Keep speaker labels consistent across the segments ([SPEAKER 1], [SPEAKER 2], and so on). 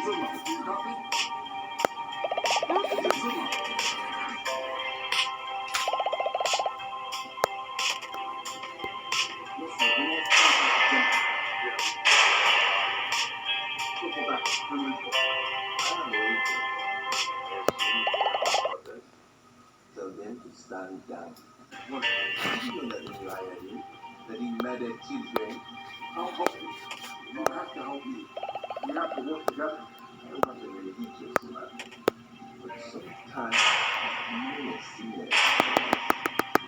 [SPEAKER 1] So then to stand down. What? You know that he made a children. I'll help you. You have to help me. We have to work together. I don't have to religious, man. But sometimes you may see it.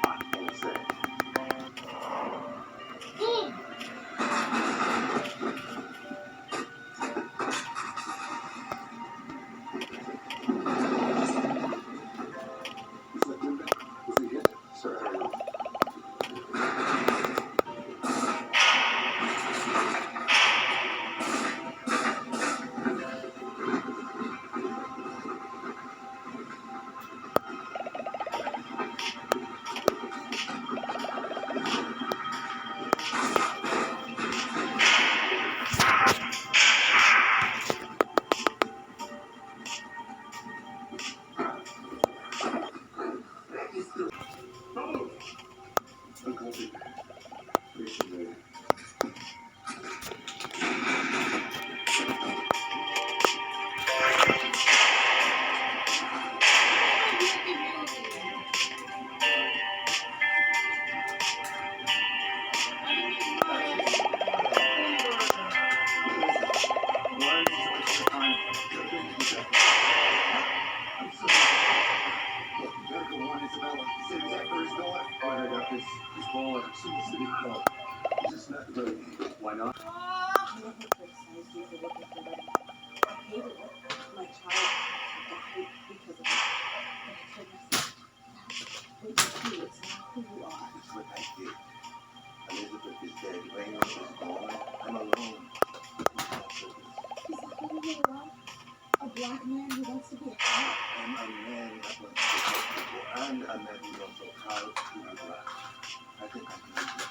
[SPEAKER 1] I can say. Sir. Why not?
[SPEAKER 2] I never criticized you for looking for them. I hated it. My child died because of it. But I told myself, that's what you do. It's not who you are.
[SPEAKER 1] It's what I did. Elizabeth is dead. Reynolds is gone. I'm alone.
[SPEAKER 2] Is that who you really are? A black man who wants to be a cop?
[SPEAKER 1] I'm a man that wants to help people and a man who's also proud to be black. I think I can do it.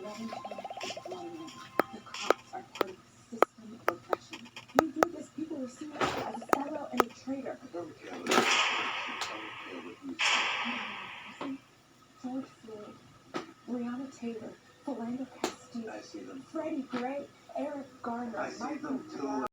[SPEAKER 2] Remington is one man. The cops are part of the system of oppression. You do this, people will see you as a fellow and a traitor.
[SPEAKER 1] I don't care what you say. I don't care what you say.
[SPEAKER 2] Listen, George Floyd, Breonna Taylor, Philando Castile,
[SPEAKER 1] I see them.
[SPEAKER 2] Freddie Gray, Eric Garner,
[SPEAKER 1] I see
[SPEAKER 2] Michael
[SPEAKER 1] them too.
[SPEAKER 2] Brown.